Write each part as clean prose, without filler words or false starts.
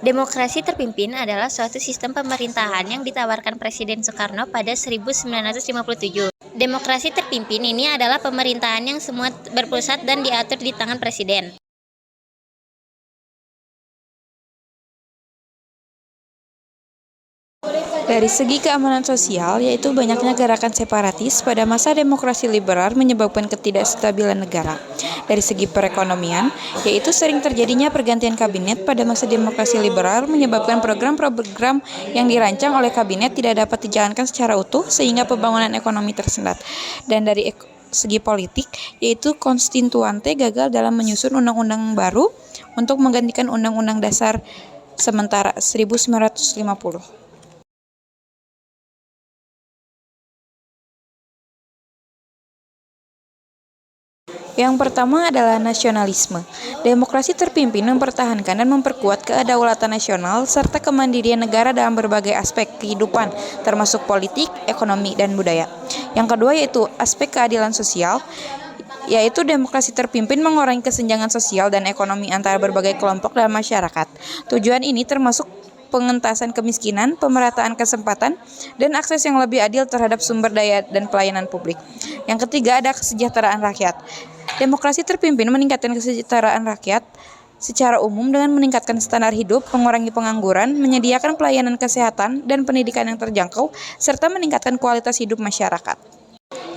Demokrasi terpimpin adalah suatu sistem pemerintahan yang ditawarkan Presiden Soekarno pada 1957. Demokrasi terpimpin ini adalah pemerintahan yang semua berpusat dan diatur di tangan Presiden. Dari segi keamanan sosial, yaitu banyaknya gerakan separatis pada masa demokrasi liberal menyebabkan ketidakstabilan negara. Dari segi perekonomian, yaitu sering terjadinya pergantian kabinet pada masa demokrasi liberal menyebabkan program-program yang dirancang oleh kabinet tidak dapat dijalankan secara utuh sehingga pembangunan ekonomi tersendat. Dan dari segi politik, yaitu konstituante gagal dalam menyusun undang-undang baru untuk menggantikan Undang-Undang Dasar sementara 1950. Yang pertama adalah nasionalisme. Demokrasi terpimpin mempertahankan dan memperkuat kedaulatan nasional serta kemandirian negara dalam berbagai aspek kehidupan, termasuk politik, ekonomi, dan budaya. Yang kedua yaitu aspek keadilan sosial, yaitu demokrasi terpimpin mengurangi kesenjangan sosial dan ekonomi antara berbagai kelompok dalam masyarakat. Tujuan ini termasuk pengentasan kemiskinan, pemerataan kesempatan, dan akses yang lebih adil terhadap sumber daya dan pelayanan publik. Yang ketiga ada kesejahteraan rakyat. Demokrasi terpimpin meningkatkan kesejahteraan rakyat secara umum dengan meningkatkan standar hidup, mengurangi pengangguran, menyediakan pelayanan kesehatan dan pendidikan yang terjangkau, serta meningkatkan kualitas hidup masyarakat.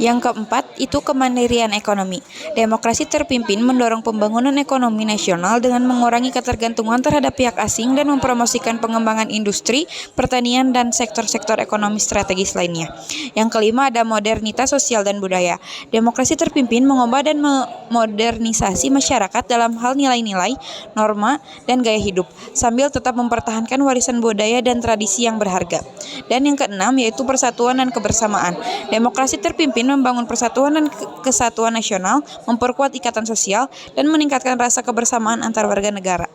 Yang keempat, itu kemandirian ekonomi. Demokrasi terpimpin mendorong pembangunan ekonomi nasional dengan mengurangi ketergantungan terhadap pihak asing dan mempromosikan pengembangan industri, pertanian, dan sektor-sektor ekonomi strategis lainnya. Yang kelima, ada modernitas sosial dan budaya. Demokrasi terpimpin mengubah dan memodernisasi masyarakat dalam hal nilai-nilai, norma, dan gaya hidup, sambil tetap mempertahankan warisan budaya dan tradisi yang berharga. Dan yang keenam, yaitu persatuan dan kebersamaan. Demokrasi terpimpin membangun persatuan dan kesatuan nasional, memperkuat ikatan sosial, dan meningkatkan rasa kebersamaan antar warga negara.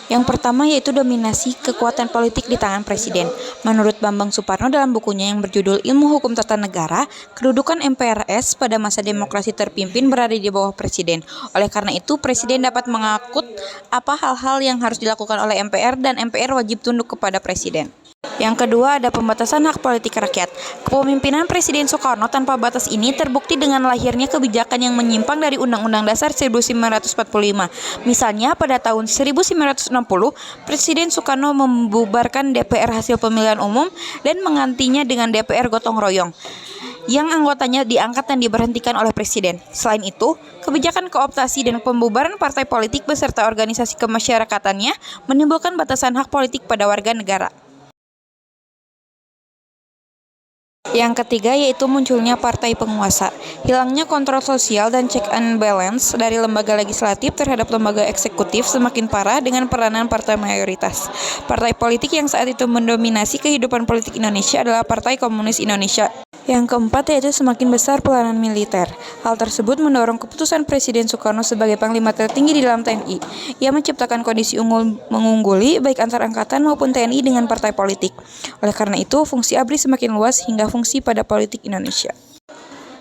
Yang pertama yaitu dominasi kekuatan politik di tangan presiden. Menurut Bambang Suparno dalam bukunya yang berjudul Ilmu Hukum Tata Negara, kedudukan MPRS pada masa demokrasi terpimpin berada di bawah presiden. Oleh karena itu, presiden dapat mengakut apa hal-hal yang harus dilakukan oleh MPR dan MPR wajib tunduk kepada presiden. Yang kedua ada pembatasan hak politik rakyat. Kepemimpinan Presiden Soekarno tanpa batas ini terbukti dengan lahirnya kebijakan yang menyimpang dari Undang-Undang Dasar 1945. Misalnya pada tahun 1960, Presiden Soekarno membubarkan DPR hasil pemilihan umum dan menggantinya dengan DPR gotong royong yang anggotanya diangkat dan diberhentikan oleh presiden. Selain itu, kebijakan kooptasi dan pembubaran partai politik beserta organisasi kemasyarakatannya menimbulkan batasan hak politik pada warga negara. Yang ketiga yaitu munculnya partai penguasa. Hilangnya kontrol sosial dan check and balance dari lembaga legislatif terhadap lembaga eksekutif semakin parah dengan peranan partai mayoritas. Partai politik yang saat itu mendominasi kehidupan politik Indonesia adalah Partai Komunis Indonesia. Yang keempat yaitu semakin besar peranan militer. Hal tersebut mendorong keputusan Presiden Soekarno sebagai panglima tertinggi di dalam TNI. Ia menciptakan kondisi mengungguli baik antar angkatan maupun TNI dengan partai politik. Oleh karena itu, fungsi ABRI semakin luas hingga fungsi pada politik Indonesia.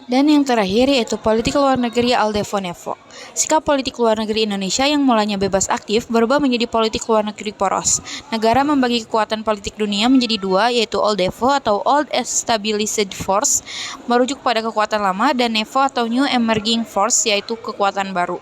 Dan yang terakhir yaitu politik luar negeri Aldo Nevo. Sikap politik luar negeri Indonesia yang mulanya bebas aktif berubah menjadi politik luar negeri poros. Negara membagi kekuatan politik dunia menjadi dua, yaitu Old Evo atau Old Established Force merujuk pada kekuatan lama, dan Nevo atau New Emerging Force yaitu kekuatan baru.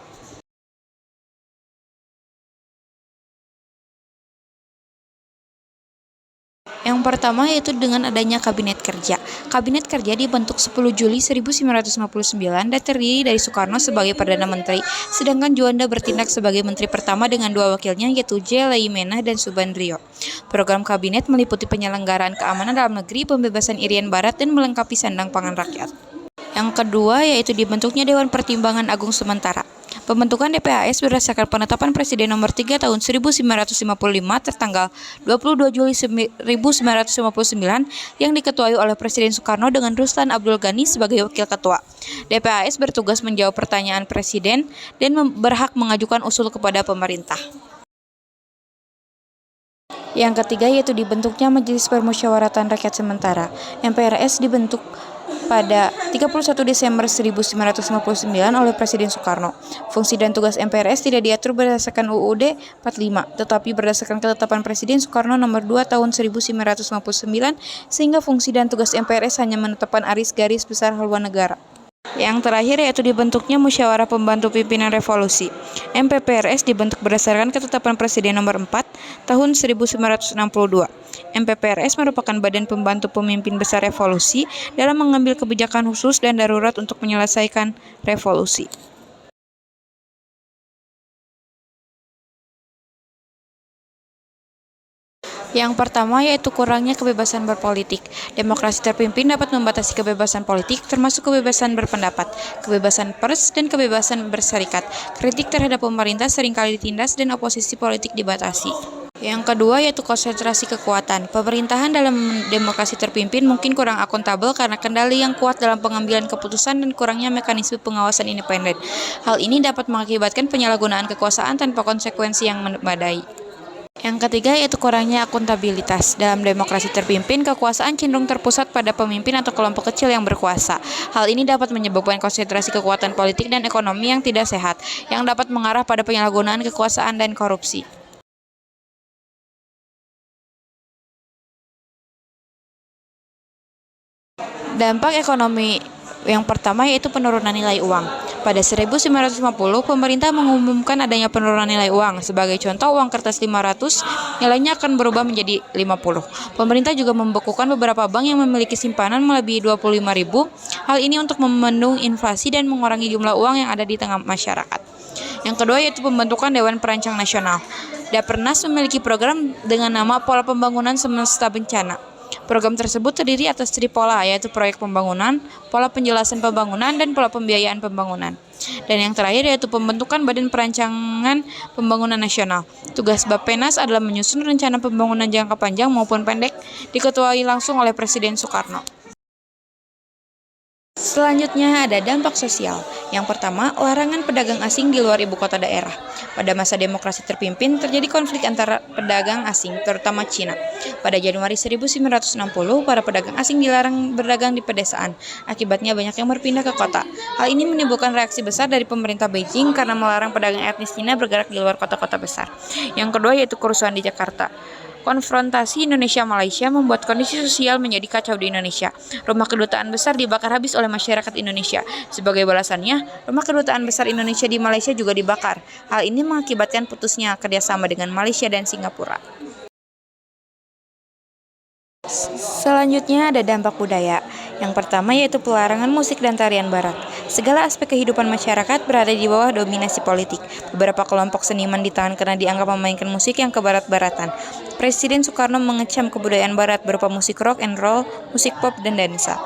Yang pertama yaitu dengan adanya Kabinet Kerja. Kabinet Kerja dibentuk 10 Juli 1959 dan terdiri dari Soekarno sebagai Perdana Menteri, sedangkan Juanda bertindak sebagai Menteri pertama dengan dua wakilnya yaitu J. Leimenah dan Subandrio. Program Kabinet meliputi penyelenggaraan keamanan dalam negeri, pembebasan Irian Barat, dan melengkapi sandang pangan rakyat. Yang kedua yaitu dibentuknya Dewan Pertimbangan Agung Sementara. Pembentukan DPAS berdasarkan penetapan Presiden nomor 3 tahun 1955 tertanggal 22 Juli 1959 yang diketuai oleh Presiden Soekarno dengan Ruslan Abdul Ghani sebagai wakil ketua. DPAS bertugas menjawab pertanyaan Presiden dan berhak mengajukan usul kepada pemerintah. Yang ketiga yaitu dibentuknya Majelis Permusyawaratan Rakyat Sementara. MPRS dibentuk pada 31 Desember 1959 oleh Presiden Soekarno. Fungsi dan tugas MPRS tidak diatur berdasarkan UUD 45, tetapi berdasarkan ketetapan Presiden Soekarno nomor 2 tahun 1959, sehingga fungsi dan tugas MPRS hanya menetapkan garis besar haluan negara. Yang terakhir yaitu dibentuknya Musyawarah Pembantu Pimpinan Revolusi. MPPRS dibentuk berdasarkan ketetapan Presiden nomor 4 tahun 1962. MPPRS merupakan badan pembantu pemimpin besar revolusi dalam mengambil kebijakan khusus dan darurat untuk menyelesaikan revolusi. Yang pertama yaitu kurangnya kebebasan berpolitik. Demokrasi terpimpin dapat membatasi kebebasan politik, termasuk kebebasan berpendapat, kebebasan pers, dan kebebasan berserikat. Kritik terhadap pemerintah seringkali ditindas dan oposisi politik dibatasi. Yang kedua yaitu konsentrasi kekuatan. Pemerintahan dalam demokrasi terpimpin mungkin kurang akuntabel karena kendali yang kuat dalam pengambilan keputusan dan kurangnya mekanisme pengawasan independen. Hal ini dapat mengakibatkan penyalahgunaan kekuasaan tanpa konsekuensi yang memadai. Yang ketiga yaitu kurangnya akuntabilitas. Dalam demokrasi terpimpin, kekuasaan cenderung terpusat pada pemimpin atau kelompok kecil yang berkuasa. Hal ini dapat menyebabkan konsentrasi kekuatan politik dan ekonomi yang tidak sehat, yang dapat mengarah pada penyalahgunaan kekuasaan dan korupsi. Dampak ekonomi yang pertama yaitu penurunan nilai uang. Pada 1950, pemerintah mengumumkan adanya penurunan nilai uang. Sebagai contoh, uang kertas 500 nilainya akan berubah menjadi 50. Pemerintah juga membekukan beberapa bank yang memiliki simpanan melebihi 25.000. Hal ini untuk membendung inflasi dan mengurangi jumlah uang yang ada di tengah masyarakat. Yang kedua yaitu pembentukan Dewan Perancang Nasional. Dapernas memiliki program dengan nama Pola Pembangunan Semesta Bencana. Program tersebut terdiri atas tripola, yaitu proyek pembangunan, pola penjelasan pembangunan, dan pola pembiayaan pembangunan. Dan yang terakhir yaitu pembentukan Badan Perancangan Pembangunan Nasional. Tugas Bappenas adalah menyusun rencana pembangunan jangka panjang maupun pendek, diketuai langsung oleh Presiden Soekarno. Selanjutnya ada dampak sosial. Yang pertama, larangan pedagang asing di luar ibu kota daerah. Pada masa demokrasi terpimpin, terjadi konflik antara pedagang asing, terutama Cina. Pada Januari 1960, para pedagang asing dilarang berdagang di pedesaan. Akibatnya banyak yang berpindah ke kota. Hal ini menimbulkan reaksi besar dari pemerintah Beijing karena melarang pedagang etnis Cina bergerak di luar kota-kota besar. Yang kedua yaitu kerusuhan di Jakarta. Konfrontasi Indonesia-Malaysia membuat kondisi sosial menjadi kacau di Indonesia. Rumah kedutaan besar dibakar habis oleh masyarakat Indonesia. Sebagai balasannya, rumah kedutaan besar Indonesia di Malaysia juga dibakar. Hal ini mengakibatkan putusnya kerjasama dengan Malaysia dan Singapura. Selanjutnya ada dampak budaya. Yang pertama yaitu pelarangan musik dan tarian barat. Segala aspek kehidupan masyarakat berada di bawah dominasi politik. Beberapa kelompok seniman ditahan karena dianggap memainkan musik yang kebarat-baratan. Presiden Soekarno mengecam kebudayaan barat berupa musik rock and roll, musik pop, dan dansa.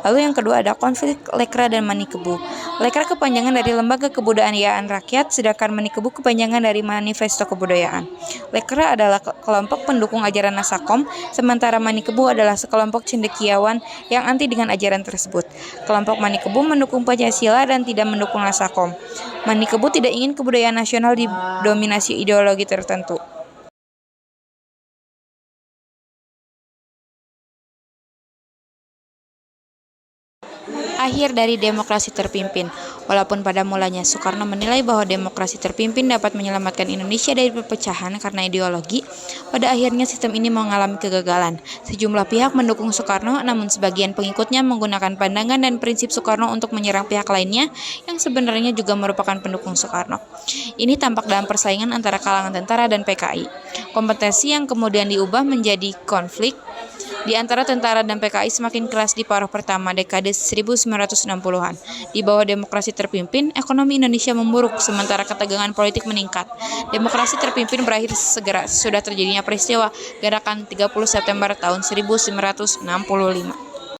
Lalu yang kedua ada konflik Lekra dan Manikebu. Lekra kepanjangan dari Lembaga Kebudayaan Rakyat, sedangkan Manikebu kepanjangan dari Manifesto Kebudayaan. Lekra adalah kelompok pendukung ajaran Nasakom, sementara Manikebu adalah sekelompok cendekiawan yang anti dengan ajaran tersebut. Kelompok Manikebu mendukung Pancasila dan tidak mendukung Nasakom. Manikebu tidak ingin kebudayaan nasional didominasi ideologi tertentu. Akhir dari demokrasi terpimpin. Walaupun pada mulanya Soekarno menilai bahwa demokrasi terpimpin dapat menyelamatkan Indonesia dari perpecahan karena ideologi, pada akhirnya sistem ini mengalami kegagalan. Sejumlah pihak mendukung Soekarno, namun sebagian pengikutnya menggunakan pandangan dan prinsip Soekarno untuk menyerang pihak lainnya yang sebenarnya juga merupakan pendukung Soekarno. Ini tampak dalam persaingan antara kalangan tentara dan PKI. Kompetensi yang kemudian diubah menjadi konflik di antara tentara dan PKI semakin keras di paruh pertama dekade 1960-an. Di bawah demokrasi terpimpin, ekonomi Indonesia memburuk, sementara ketegangan politik meningkat. Demokrasi terpimpin berakhir segera sesudah terjadinya peristiwa Gerakan 30 September tahun 1965.